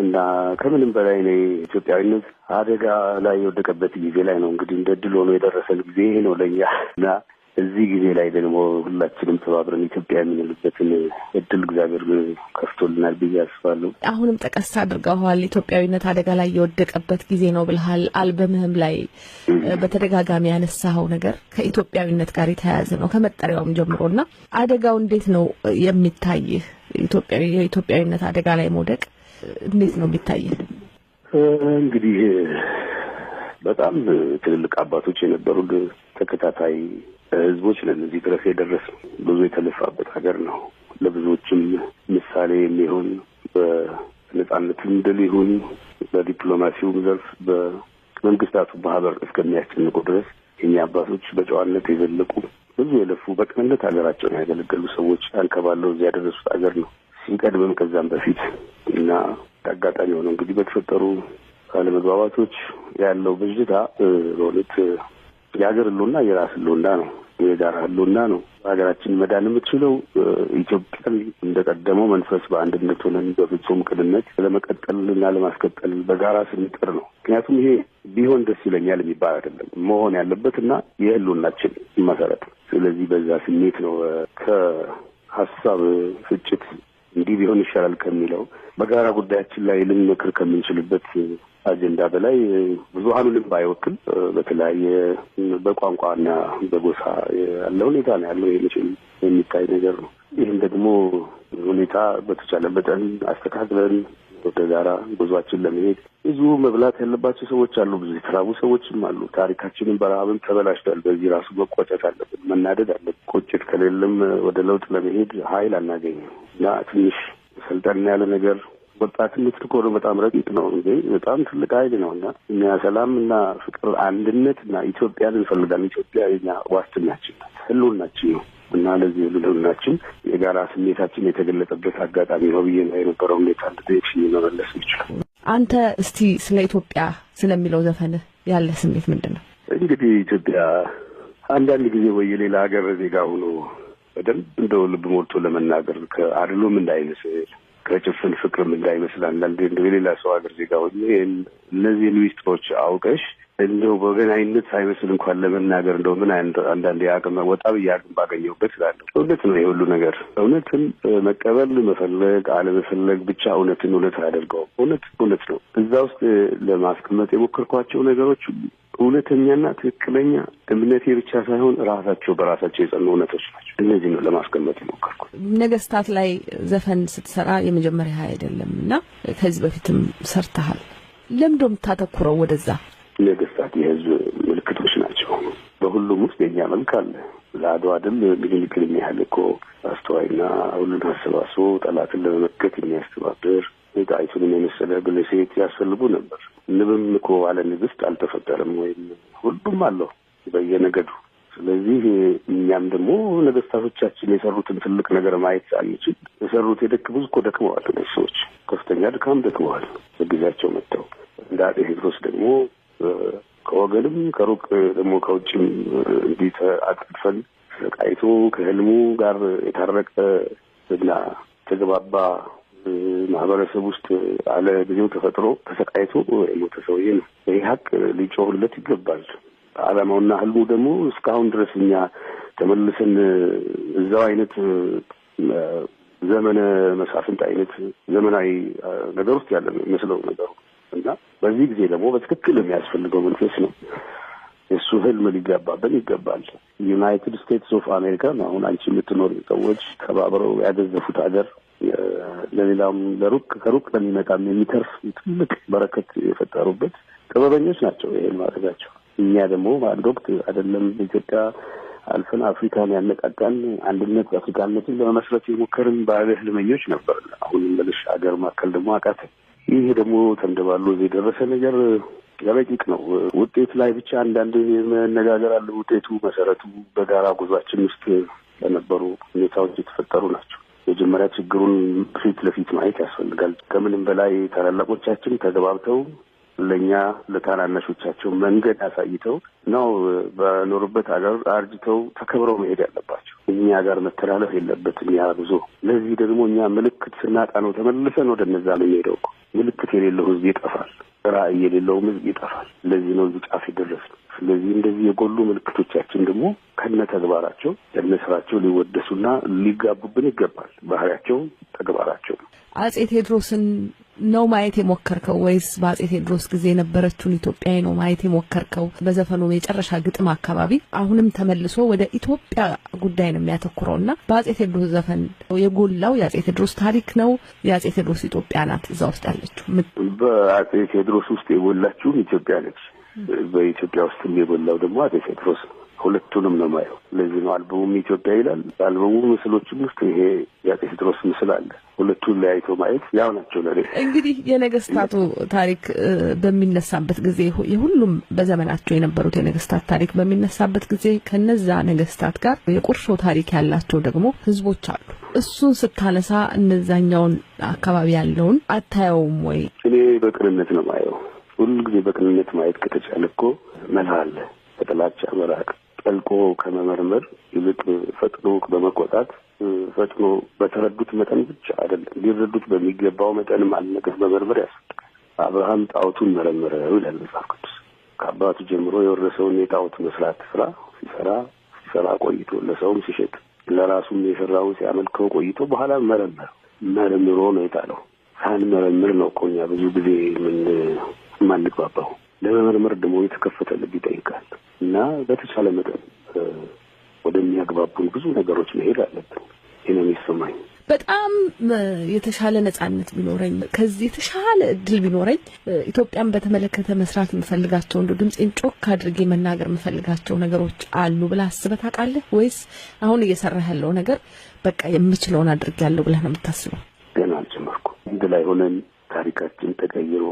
እና ከምንም በላይ ነው ኢትዮጵያዊነት አደጋ ላይ የወደቀበት ጊዜ ላይ ነው እንግዲህ እንደ ድል ሆኖ የደረሰን ጊዜ ነው ለኛ እና እዚህ ጊዜ ላይ ደግሞ ሁላችንም ተባብረን ኢትዮጵያ የምንልበትን እድል እግዚአብሔር ከፍቶልናል ብዬ አስባለሁ። አሁንም ጠቀስ አድርገዋል ኢትዮጵያዊነት አደጋ ላይ የወደቀበት ጊዜ ነው ብለሃል። አልበምህም ላይ በተደጋጋሚ ያነሳው ነገር ከኢትዮጵያዊነት ጋር የተያያዘ ነው ከመጠሪያውም ጀምሮና አደጋው እንዴት ነው የሚታይህ? የኢትዮጵያዊነት አደጋ ላይ መውደቅ እንዴት ነው የሚታይህ? እንግዲህ በጣም ትልልቅ አባቶች የነበሩት ተከታታይ ህዝቦች ለዚህ ድረስ የደረሰው ብዙ የተለፋበት ሀገር ነው። ለብዙዎችም ምሳሌ የሚሆን በነጻነትም ድል ይሁን በዲፕሎማሲውም ዘርፍ በመንግስታቱ ማህበር እስከሚያስጨንቁ ድረስ የኛ አባቶች በጨዋነት የዘለቁ ብዙ የለፉ በቅንነት ሀገራቸውን ያገለገሉ ሰዎች አንከባለው እዚያ ያደረሱት ሀገር ነው። ሲቀድምም ከዛም በፊት እና አጋጣሚ ሆኖ እንግዲህ በተፈጠሩ አለመግባባቶች ያለው ብዥታ በእውነት የሀገር ህልውና የራስ ህልውና ነው፣ የጋራ ህልውና ነው። ሀገራችን መዳን የምትችለው ኢትዮጵያን እንደቀደመው መንፈስ በአንድነት ሆነን በፍጹም ቅንነት ለመቀጠልና ለማስቀጠል በጋራ ስንጥር ነው። ምክንያቱም ይሄ ቢሆን ደስ ይለኛል የሚባል አይደለም፣ መሆን ያለበትና የህልውናችን መሰረት። ስለዚህ በዛ ስሜት ነው ከሀሳብ ፍጭት እንዲህ ቢሆን ይሻላል ከሚለው በጋራ ጉዳያችን ላይ ልንመክር ከምንችልበት አጀንዳ በላይ ብዙሃኑንም ባይወክል በተለያየ በቋንቋና በጎሳ ያለ ሁኔታ ነው ያለው። ይሄ የሚታይ ነገር ነው። ይህም ደግሞ ሁኔታ በተቻለ መጠን አስተካክለን ወደ ጋራ ጉዟችን ለመሄድ ብዙ መብላት ያለባቸው ሰዎች አሉ፣ ብዙ የተራቡ ሰዎችም አሉ። ታሪካችንን በረሃብም ተበላሽቷል። በዚህ ራሱ መቆጨት አለብን፣ መናደድ አለብን። ቁጭት ከሌለም ወደ ለውጥ ለመሄድ ኃይል አናገኝም እና ትንሽ ሰልጠን ያለ ነገር ወጣትነት እኮ በጣም ረቂቅ ነው እንዴ! በጣም ትልቅ ኃይል ነውና እኛ ሰላምና ፍቅር፣ አንድነትና ኢትዮጵያን እንፈልጋለን። ኢትዮጵያ የኛ ዋስትናችን ናት፣ ህልውናችን ነው እና ለዚህ ህልውናችን የጋራ ስሜታችን የተገለጠበት አጋጣሚ ነው ብዬ ነው የነበረው ሁኔታ እንደዚህ መመለስ ይችላል። አንተ እስቲ ስለ ኢትዮጵያ ስለሚለው ዘፈንህ ያለ ስሜት ምንድን ነው? እንግዲህ ኢትዮጵያ አንዳንድ ጊዜ ወይ የሌላ ሀገር ዜጋ ሆኖ በደንብ እንደው ልብ ሞልቶ ለመናገር ከአድሎም እንዳይመስል ከጭፍን ፍቅርም እንዳይመስል አንዳንዴ እንደው የሌላ ሰው ሀገር ዜጋ ሆኜ እነዚህን ሚስጥሮች አውቀሽ እንደው በገናኝነት ሳይመስል እንኳን ለመናገር እንደው ምን አንዳንዴ አቅም ወጣ ብያቅም ባገኘሁበት እላለሁ። እውነት ነው የሁሉ ነገር። እውነትን መቀበል መፈለግ አለመፈለግ ብቻ እውነትን እውነት አያደርገውም። እውነት ነው። እዛ ውስጥ ለማስቀመጥ የሞከርኳቸው ነገሮች እውነተኛና ትክክለኛ እምነቴ ብቻ ሳይሆን ራሳቸው በራሳቸው የጸኑ እውነቶች ናቸው። እነዚህ ነው ለማስቀመጥ የሞከርኩት። ነገስታት ላይ ዘፈን ስትሰራ የመጀመሪያ አይደለም እና ከዚህ በፊትም ሰርተሃል። ለምንድነው የምታተኩረው ወደዛ? ነገስታት የህዝብ ምልክቶች ናቸው። በሁሉም ውስጥ የኛ መልክ አለ። ለአድዋ ድል ምኒልክን ያህል እኮ አስተዋይና ሁሉን አሰባስቦ ጠላትን ለመመከት የሚያስተባብር ጣይቱንም የመሰለ ብልሴት ያስፈልጉ ነበር። ንብም እኮ አለ ንግስት አልተፈጠረም፣ ወይም ሁሉም አለው በየነገዱ። ስለዚህ እኛም ደግሞ ነገስታቶቻችን የሰሩትን ትልቅ ነገር ማየት አንችል። የሰሩት ብዙ እኮ ደክመዋል። ሰዎች ከፍተኛ ድካም ደክመዋል በጊዜያቸው መጥተው። እንደ አጤ ቴዎድሮስ ደግሞ ከወገንም ከሩቅ ደግሞ ከውጭም እንዲህ አጥፈን ተቃይቶ ከህልሙ ጋር የታረቀ እና ተገባባ ማህበረሰብ ውስጥ አለ ጊዜው ተፈጥሮ ተሰቃይቶ የሞተ ሰውዬ ነው። ይህ ሀቅ ሊጮህለት ይገባል። ዓላማውና ህልሙ ደግሞ እስካሁን ድረስ እኛ ተመልሰን እዛው አይነት ዘመነ መሳፍንት አይነት ዘመናዊ ነገር ውስጥ ያለ ነው የሚመስለው ነገሩ እና በዚህ ጊዜ ደግሞ በትክክል የሚያስፈልገው መንፈስ ነው። እሱ ህልም ሊጋባብን ይገባል። ዩናይትድ ስቴትስ ኦፍ አሜሪካ አሁን አንቺ የምትኖር ሰዎች ተባብረው ያገዘፉት ሀገር ለሌላም ከሩቅ ለሚመጣም የሚተርፍ ትልቅ በረከት የፈጠሩበት ጥበበኞች ናቸው። ይሄን ማድረጋቸው እኛ ደግሞ በአንድ ወቅት አይደለም ኢትዮጵያ አልፈን አፍሪካን ያነቃቃን አንድነት አፍሪካነትን ለመመስረት የሞከርን ባለ ህልመኞች ነበር። አሁን መልሽ ሀገር ማከል ደግሞ አቃተ። ይሄ ደግሞ ተንደባሎ የደረሰ ነገር ረቂቅ ነው። ውጤት ላይ ብቻ አንዳንድ መነጋገር አለ። ውጤቱ መሰረቱ በጋራ ጉዟችን ውስጥ ለነበሩ ሁኔታዎች የተፈጠሩ ናቸው። መጀመሪያ ችግሩን ፊት ለፊት ማየት ያስፈልጋል። ከምንም በላይ ታላላቆቻችን ተደባብተው ለኛ ለታናናሾቻቸው መንገድ አሳይተው ነው በኖሩበት ሀገር አርጅተው ተከብረው መሄድ ያለባቸው። እኛ ጋር መተላለፍ የለበትም ያ ጉዞ። ለዚህ ደግሞ እኛ ምልክት ስናጣ ነው ተመልሰን ወደ እነዛ የምንሄደው። ምልክት የሌለው ህዝብ ይጠፋል፣ ራዕይ የሌለውም ህዝብ ይጠፋል። ለዚህ ነው እዚህ ጫፍ የደረስነው። ስለዚህ እንደዚህ የጎሉ ምልክቶቻችን ደግሞ ከነ ተግባራቸው ከነ ስራቸው ሊወደሱና ሊጋቡብን ይገባል። ባህሪያቸው፣ ተግባራቸው። አጼ ቴዎድሮስን ነው ማየት የሞከርከው ወይስ በአጼ ቴዎድሮስ ጊዜ የነበረችውን ኢትዮጵያ ነው ማየት የሞከርከው? በዘፈኑ የጨረሻ ግጥም አካባቢ አሁንም ተመልሶ ወደ ኢትዮጵያ ጉዳይ ነው የሚያተኩረውና በአጼ ቴዎድሮስ ዘፈን የጎላው የአጼ ቴዎድሮስ ታሪክ ነው፣ የአጼ ቴዎድሮስ ኢትዮጵያ ናት እዛ ውስጥ ያለችው? በአጼ ቴዎድሮስ ውስጥ የጎላችው ኢትዮጵያ ነች። በኢትዮጵያ ውስጥም የጎላው ደግሞ አጼ ቴዎድሮስ ነው። ሁለቱንም ነው ማየው። ለዚህ ነው አልበሙም ኢትዮጵያ ይላል። በአልበሙ ምስሎችም ውስጥ ይሄ የአጼ ቴዎድሮስ ምስል አለ። ሁለቱን ለያይቶ ማየት ያው ናቸው ለኔ። እንግዲህ የነገስታቱ ታሪክ በሚነሳበት ጊዜ የሁሉም በዘመናቸው የነበሩት የነገስታት ታሪክ በሚነሳበት ጊዜ ከነዛ ነገስታት ጋር የቁርሾ ታሪክ ያላቸው ደግሞ ህዝቦች አሉ። እሱን ስታነሳ እነዛኛውን አካባቢ ያለውን አታየውም ወይ? እኔ በቅንነት ነው ማየው። ሁሉ ጊዜ በቅንነት ማየት ከተቻለ እኮ መልህ አለ። በጥላቻ መራቅ፣ ጠልቆ ከመመርመር ይልቅ ፈጥኖ በመቆጣት ፈጥኖ በተረዱት መጠን ብቻ አይደለም ሊረዱት በሚገባው መጠን ማንነገር መመርመር ያስፈልጋል። አብርሃም ጣዖቱን መረመረ ይላል መጽሐፍ ቅዱስ። ከአባቱ ጀምሮ የወረሰውን የጣዖት መስራት ስራ ሲሰራ ቆይቶ ለሰውም ሲሸጥ ለራሱም የሰራውን ሲያመልከው ቆይቶ በኋላ መረምሮ ነው የጣለው። ሳንመረምር ነው እኮ እኛ ብዙ ጊዜ የማንግባባው። ለመመርመር ደግሞ የተከፈተ ልብ ይጠይቃል እና በተቻለ መጠን ወደሚያግባቡን ብዙ ነገሮች መሄድ አለብን። ይሄ ነው የሚሰማኝ። በጣም የተሻለ ነጻነት ቢኖረኝ፣ ከዚህ የተሻለ እድል ቢኖረኝ ኢትዮጵያን በተመለከተ መስራት የምፈልጋቸው እንደ ድምጼን ጮክ አድርጌ መናገር የምፈልጋቸው ነገሮች አሉ ብለህ አስበህ ታውቃለህ? ወይስ አሁን እየሰራህ ያለው ነገር በቃ የምችለውን አድርጌያለሁ ብለህ ነው የምታስበው? ገና አልጀመርኩም። አንድ ላይ ሆነን ታሪካችን ተቀይሮ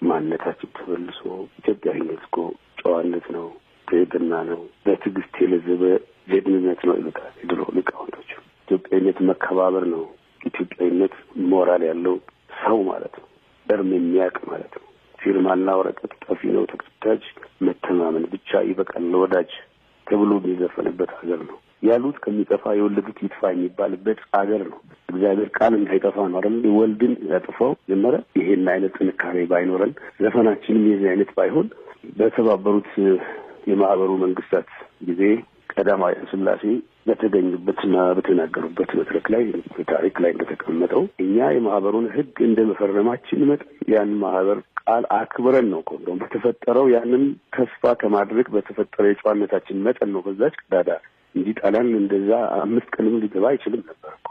ማንነታችን ተመልሶ ኢትዮጵያዊነት እኮ ጨዋነት ነው፣ ትህትና ነው፣ በትዕግስት የለዘበ ጀግንነት ነው ይሉታል የድሮ ሊቃውንቶች። ኢትዮጵያዊነት መከባበር ነው። ኢትዮጵያዊነት ሞራል ያለው ሰው ማለት ነው። እርም የሚያውቅ ማለት ነው። ፊርማና ወረቀት ጠፊ ነው ተቀዳጅ፣ መተማመን ብቻ ይበቃል ለወዳጅ ተብሎ የሚዘፈንበት ሀገር ነው። ያሉት ከሚጠፋ የወለዱት ይጥፋ የሚባልበት ሀገር ነው። እግዚአብሔር ቃል እንዳይጠፋ ነው አይደል ወልድን ያጥፋው ጀመረ። ይሄን አይነት ጥንካሬ ባይኖረን ዘፈናችንም የዚህ አይነት ባይሆን በተባበሩት የማህበሩ መንግስታት ጊዜ ቀዳማዊ ሥላሴ በተገኙበትና በተናገሩበት መድረክ ላይ ታሪክ ላይ እንደተቀመጠው እኛ የማህበሩን ሕግ እንደመፈረማችን መጠን ያን ማህበር ቃል አክብረን ነው ቆንጆ በተፈጠረው ያንን ተስፋ ከማድረግ በተፈጠረ የጨዋነታችን መጠን ነው በዛች ቀዳዳ እንዲጣላን እንደዛ 5 ቀንም ሊገባ አይችልም ነበር እኮ።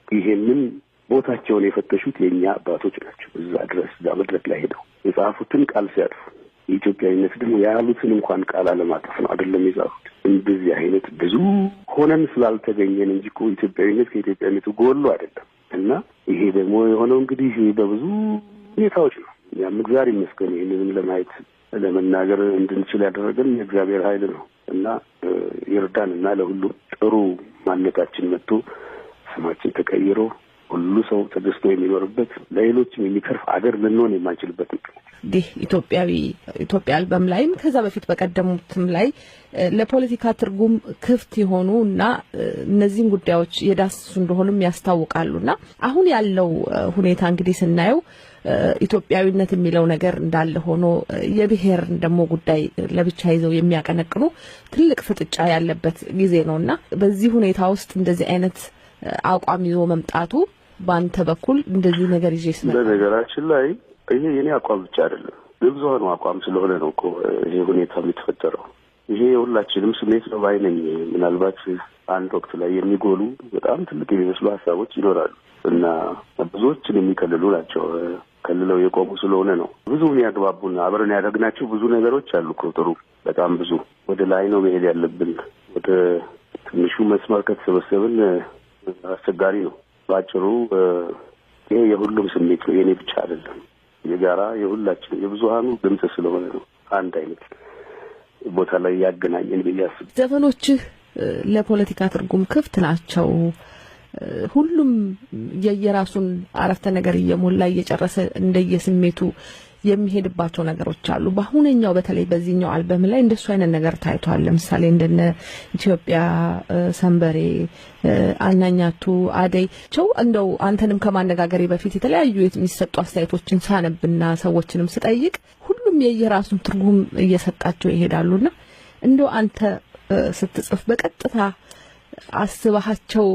ይሄንን ቦታቸውን የፈተሹት የኛ አባቶች ናቸው። እዛ ድረስ እዛ መድረክ ላይ ሄደው የጻፉትን ቃል ሲያጥፉ የኢትዮጵያዊነት ደግሞ ያሉትን እንኳን ቃል አለማጥፍ ነው አይደለም የጻፉት። እንደዚህ አይነት ብዙ ሆነን ስላልተገኘን እንጂ እኮ ኢትዮጵያዊነት ከኢትዮጵያዊነቱ ጎሎ አይደለም። እና ይሄ ደግሞ የሆነው እንግዲህ በብዙ ሁኔታዎች ነው። ያም እግዚአብሔር ይመስገን ይህንን ለማየት ለመናገር እንድንችል ያደረገን የእግዚአብሔር ኃይል ነው እና ይርዳንና ለሁሉም ጥሩ ማንነታችን መጥቶ ስማችን ተቀይሮ ሁሉ ሰው ተደስቶ የሚኖርበት ለሌሎችም የሚተርፍ አገር ልንሆን የማንችልበት ምክንያት ይህ ኢትዮጵያ አልበም ላይም ከዛ በፊት በቀደሙትም ላይ ለፖለቲካ ትርጉም ክፍት የሆኑ እና እነዚህን ጉዳዮች የዳሰሱ እንደሆኑም ያስታውቃሉና አሁን ያለው ሁኔታ እንግዲህ ስናየው ኢትዮጵያዊነት የሚለው ነገር እንዳለ ሆኖ የብሔር ደግሞ ጉዳይ ለብቻ ይዘው የሚያቀነቅኑ ትልቅ ፍጥጫ ያለበት ጊዜ ነውና በዚህ ሁኔታ ውስጥ እንደዚህ አይነት አቋም ይዞ መምጣቱ በአንተ በኩል እንደዚህ ነገር ይዤ ስመጣ በነገራችን ላይ ይሄ የኔ አቋም ብቻ አይደለም የብዙሃኑ አቋም ስለሆነ ነው እኮ ይሄ ሁኔታ የሚተፈጠረው። ይሄ የሁላችንም ስሜት ነው ባይ ነኝ። ምናልባት አንድ ወቅት ላይ የሚጎሉ በጣም ትልቅ የሚመስሉ ሀሳቦች ይኖራሉ እና ብዙዎችን የሚከልሉ ናቸው። ከልለው የቆሙ ስለሆነ ነው። ብዙ የሚያግባቡና አብረን ያደረግናቸው ብዙ ነገሮች አሉ እኮ ጥሩ በጣም ብዙ። ወደ ላይ ነው መሄድ ያለብን። ወደ ትንሹ መስመር ከተሰበሰብን አስቸጋሪ ነው። ባጭሩ ይሄ የሁሉም ስሜት ነው፣ የኔ ብቻ አይደለም። የጋራ የሁላችን የብዙሃኑ ድምጽ ስለሆነ ነው አንድ አይነት ቦታ ላይ ያገናኘን ብዬ አስብ። ዘፈኖችህ ለፖለቲካ ትርጉም ክፍት ናቸው። ሁሉም የየራሱን አረፍተ ነገር እየሞላ እየጨረሰ እንደየስሜቱ የሚሄድባቸው ነገሮች አሉ። በአሁነኛው በተለይ በዚህኛው አልበም ላይ እንደሱ አይነት ነገር ታይቷል። ለምሳሌ እንደነ ኢትዮጵያ፣ ሰንበሬ፣ አናኛቱ፣ አደይ ቸው እንደው አንተንም ከማነጋገሬ በፊት የተለያዩ የሚሰጡ አስተያየቶችን ሳነብና ሰዎችንም ስጠይቅ ሁሉም የየራሱን ትርጉም እየሰጣቸው ይሄዳሉና እንደው አንተ ስትጽፍ በቀጥታ አስባቸው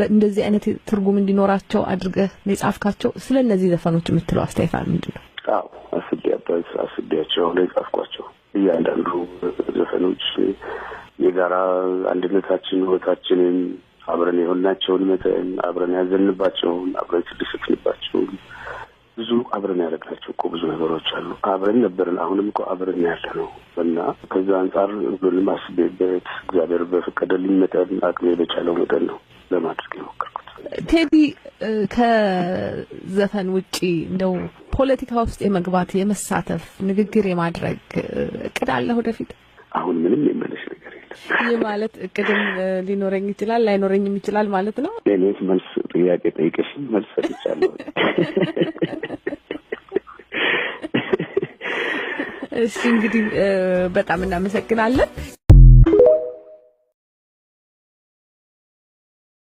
እንደዚህ አይነት ትርጉም እንዲኖራቸው አድርገህ የጻፍካቸው ስለነዚህ ዘፈኖች የምትለው አስተያየት ምንድነው? አዎ አስቤያቸው ነው የጻፍኳቸው። እያንዳንዱ ዘፈኖች የጋራ አንድነታችን፣ ህይወታችንን፣ አብረን የሆናቸውን መጠን፣ አብረን ያዘንባቸውን፣ አብረን የተደሰትንባቸውን ብዙ አብረን ያደረግናቸው እኮ ብዙ ነገሮች አሉ። አብረን ነበርን፣ አሁንም እኮ አብረን ያለነው እና ከዛ አንጻር ሁሉንም አስቤበት እግዚአብሔር በፈቀደልኝ መጠን አቅሜ በቻለው መጠን ነው ለማድረግ የሞከርኩት። ቴዲ ከዘፈን ውጪ እንደው ፖለቲካ ውስጥ የመግባት የመሳተፍ ንግግር የማድረግ እቅድ አለ ወደፊት? አሁን ምንም የመለሽ ነገር የለም። ይህ ማለት እቅድም ሊኖረኝ ይችላል ላይኖረኝም ይችላል ማለት ነው። እኔስ መልስ ጥያቄ ጠይቀሽ መልስ ሰጥቻለሁ። እሺ እንግዲህ በጣም እናመሰግናለን።